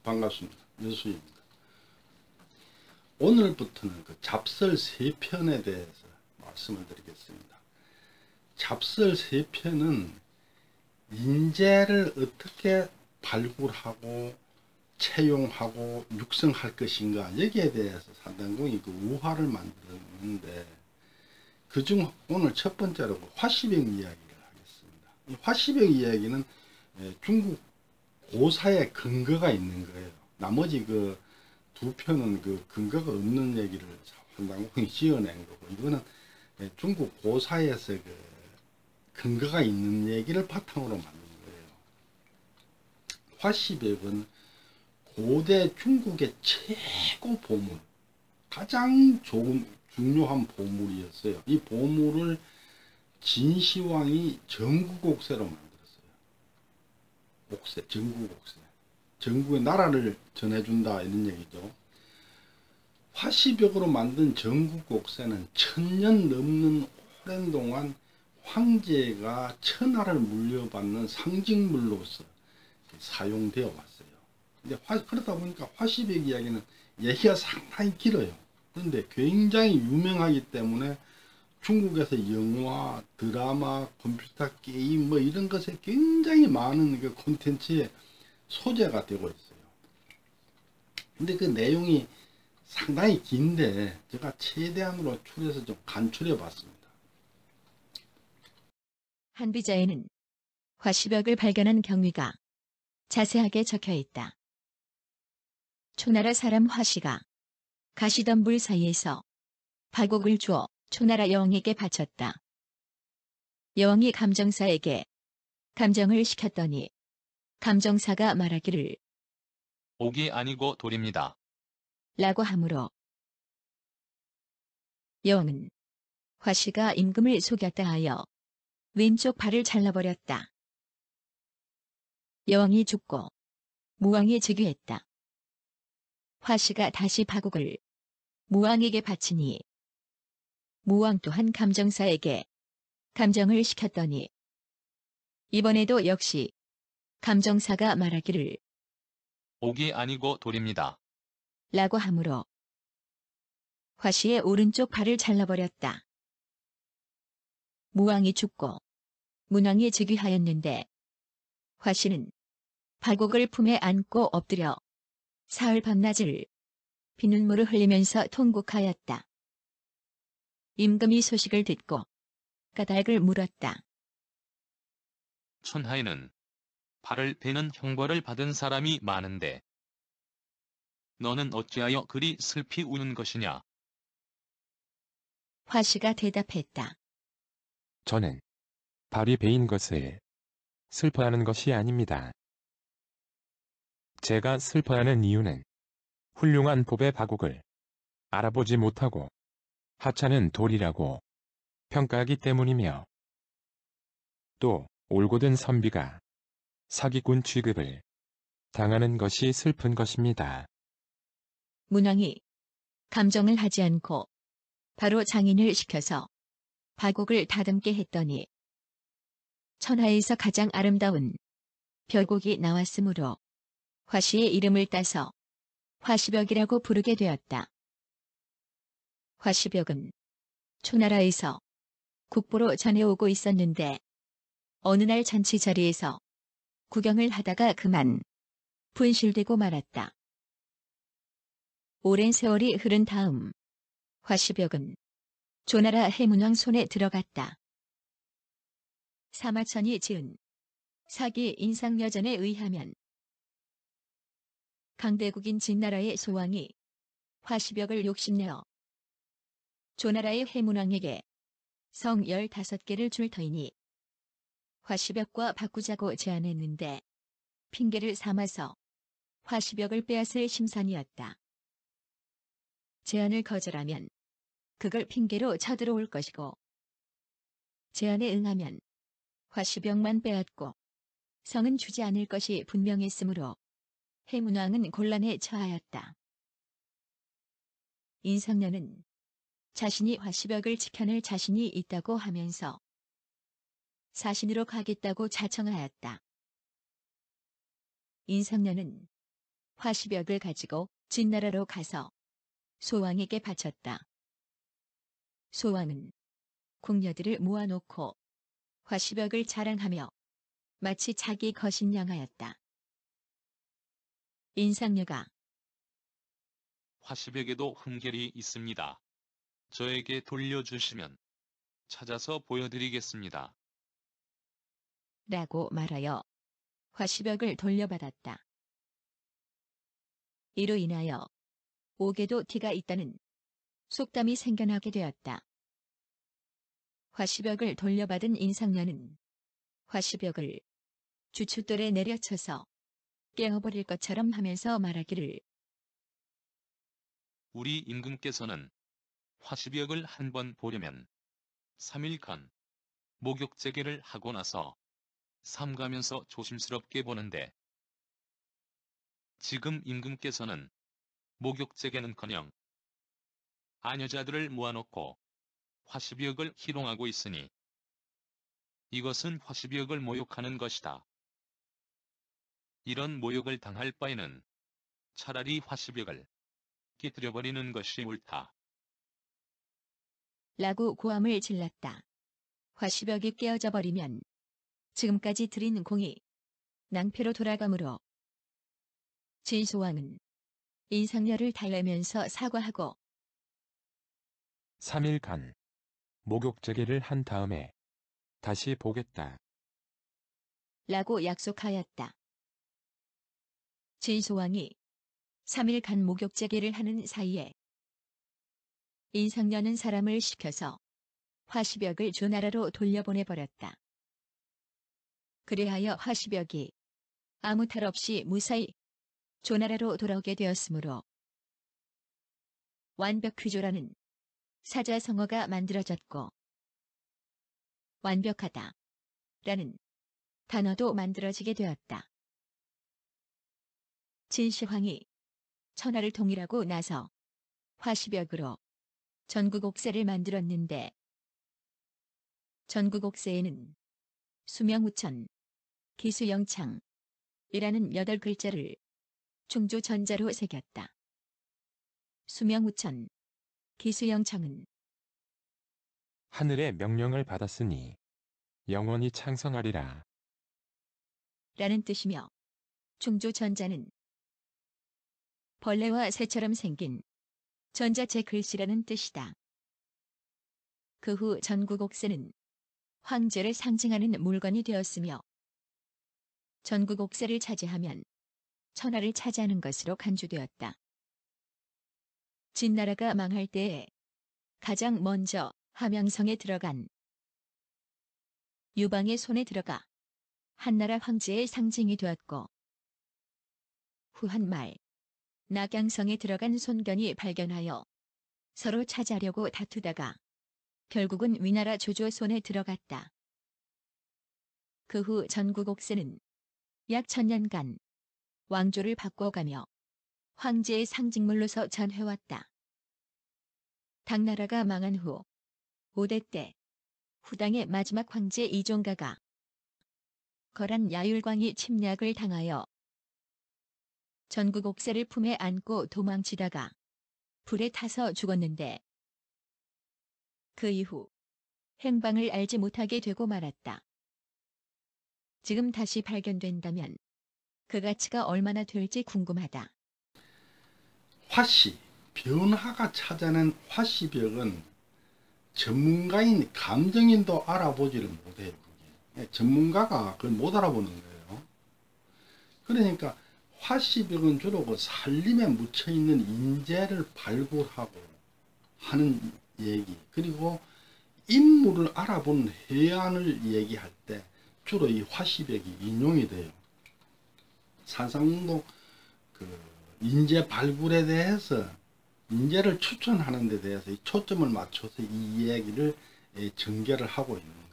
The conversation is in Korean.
반갑습니다. 여수입니다. 오늘부터는 그 잡설 3편에 대해서 말씀을 드리겠습니다. 잡설 3편은 인재를 어떻게 발굴하고 채용하고 육성할 것인가, 여기에 대해서 산단공이 그 우화를 만들었는데, 그중 오늘 첫 번째로 화시병 이야기를 하겠습니다. 이 화시병 이야기는 중국 고사의 근거가 있는 거예요. 나머지 그 두 편은 그 근거가 없는 얘기를 산단공이 지어낸 거고, 이거는 중국 고사에서 그 근거가 있는 얘기를 바탕으로 만든 거예요. 화시벽은 고대 중국의 최고 보물, 가장 중요한 보물이었어요. 이 보물을 진시황이 전국옥새로 만들었어요. 옥새, 전국옥새. 전국의 나라를 전해준다, 이런 얘기죠. 화시벽으로 만든 전국옥새는 1000년 넘는 오랜 동안 황제가 천하를 물려받는 상징물로서 사용되어 왔어요. 근데 그러다 보니까 화시벽 이야기는 얘기가 상당히 길어요. 그런데 굉장히 유명하기 때문에 중국에서 영화, 드라마, 컴퓨터 게임 뭐 이런 것에 굉장히 많은 그 콘텐츠에 소재가 되고 있어요. 근데 그 내용이 상당히 긴데 제가 최대한으로 추려서 좀 간추려 봤습니다. 한비자에는 화시벽을 발견한 경위가 자세하게 적혀 있다. 초나라 사람 화시가 가시던 물 사이에서 바곡을 주어 초나라 여왕에게 바쳤다. 여왕이 감정사에게 감정을 시켰더니 감정사가 말하기를 옥이 아니고 돌입니다. 라고 하므로 여왕은 화시가 임금을 속였다 하여 왼쪽 발을 잘라버렸다. 여왕이 죽고 무왕이 즉위했다. 화시가 다시 바곡을 무왕에게 바치니 무왕 또한 감정사에게 감정을 시켰더니 이번에도 역시 감정사가 말하기를 옥이 아니고 돌입니다. 라고 하므로 화시의 오른쪽 발을 잘라버렸다. 무왕이 죽고 문왕이 즉위하였는데 화시는 바곡을 품에 안고 엎드려 사흘 밤낮을 피눈물을 흘리면서 통곡하였다. 임금이 소식을 듣고 까닭을 물었다. 천하에는 발을 베는 형벌을 받은 사람이 많은데 너는 어찌하여 그리 슬피 우는 것이냐? 화시가 대답했다. 저는 발이 베인 것을 슬퍼하는 것이 아닙니다. 제가 슬퍼하는 이유는 훌륭한 법의 바곡을 알아보지 못하고 하찮은 돌이라고 평가하기 때문이며, 또 올곧은 선비가 사기꾼 취급을 당하는 것이 슬픈 것입니다. 문왕이 감정을 하지 않고 바로 장인을 시켜서 바곡을 다듬게 했더니 천하에서 가장 아름다운 벼곡이 나왔으므로 화시의 이름을 따서 화시벽이라고 부르게 되었다. 화시벽은 초나라에서 국보로 전해오고 있었는데 어느 날 잔치 자리에서 구경을 하다가 그만 분실되고 말았다. 오랜 세월이 흐른 다음 화시벽은 조나라 해문왕 손에 들어갔다. 사마천이 지은 사기 인상여전에 의하면 강대국인 진나라의 소왕이 화시벽을 욕심내어 조나라의 해문왕에게 성 15개를 줄 터이니 화시벽과 바꾸자고 제안했는데 핑계를 삼아서 화시벽을 빼앗을 심산이었다. 제안을 거절하면 그걸 핑계로 쳐들어올 것이고 제안에 응하면 화시벽만 빼앗고 성은 주지 않을 것이 분명했으므로 해문왕은 곤란에 처하였다. 인상녀는 자신이 화시벽을 지켜낼 자신이 있다고 하면서 사신으로 가겠다고 자청하였다. 인상녀는 화시벽을 가지고 진나라로 가서 소왕에게 바쳤다. 소왕은 궁녀들을 모아놓고 화시벽을 자랑하며 마치 자기 것인 양하였다. 인상녀가 화시벽에도 흠결이 있습니다. 저에게 돌려주시면 찾아서 보여드리겠습니다. 라고 말하여 화시벽을 돌려받았다. 이로 인하여 옥에도 티가 있다는 속담이 생겨나게 되었다. 화시벽을 돌려받은 인상녀는 화시벽을 주춧돌에 내려쳐서 깨어버릴 것처럼 하면서 말하기를 우리 임금께서는 화시벽을 한번 보려면 3일간 목욕제계를 하고 나서 삼가면서 조심스럽게 보는데 지금 임금께서는 목욕제계는커녕 아녀자들을 모아놓고 화시벽을 희롱하고 있으니 이것은 화시벽을 모욕하는 것이다. 이런 모욕을 당할 바에는 차라리 화시벽을 깨뜨려버리는 것이 옳다. 라고 고함을 질렀다. 화시벽이 깨어져 버리면 지금까지 들인 공이 낭패로 돌아가므로 진소왕은 인상녀를 달래면서 사과하고 3일간 목욕제계를 한 다음에 다시 보겠다. 라고 약속하였다. 진소왕이 3일간 목욕제계를 하는 사이에 인상녀는 사람을 시켜서 화시벽을 조나라로 돌려보내버렸다. 그리하여 화시벽이 아무 탈 없이 무사히 조나라로 돌아오게 되었으므로 완벽휘조라는 사자성어가 만들어졌고 완벽하다 라는 단어도 만들어지게 되었다. 진시황이 천하를 통일하고 나서 화시벽으로 전국옥세를 만들었는데 전국옥세에는 수명우천, 기수영창이라는 8글자를 충조전자로 새겼다. 수명우천, 기수영창은 하늘의 명령을 받았으니 영원히 창성하리라. 라는 뜻이며 충조전자는 벌레와 새처럼 생긴 전자체 글씨라는 뜻이다. 그 후 전국옥세는 황제를 상징하는 물건이 되었으며 전국옥세를 차지하면 천하를 차지하는 것으로 간주되었다. 진나라가 망할 때에 가장 먼저 함양성에 들어간 유방의 손에 들어가 한나라 황제의 상징이 되었고 후한말 낙양성에 들어간 손견이 발견하여 서로 차지하려고 다투다가 결국은 위나라 조조 손에 들어갔다. 그 후 전국옥세는 약 1000년간 왕조를 바꿔가며 황제의 상징물로서 전해왔다. 당나라가 망한 후 5대 때 후당의 마지막 황제 이종가가 거란 야율광이 침략을 당하여 전국옥세를 품에 안고 도망치다가 불에 타서 죽었는데 그 이후 행방을 알지 못하게 되고 말았다. 지금 다시 발견된다면 그 가치가 얼마나 될지 궁금하다. 화씨, 변화가 찾아낸 화씨벽은 전문가인 감정인도 알아보지를 못해요. 그게. 전문가가 그걸 못 알아보는 거예요. 그러니까 화씨벽은 주로 그 살림에 묻혀있는 인재를 발굴하고 하는 얘기, 그리고 인물을 알아보는 해안을 얘기할 때 주로 이 화씨벽이 인용이 돼요. 산상도 그 인재 발굴에 대해서 인재를 추천하는 데 대해서 이 초점을 맞춰서 이 이야기를 전개를 하고 있는 거예요.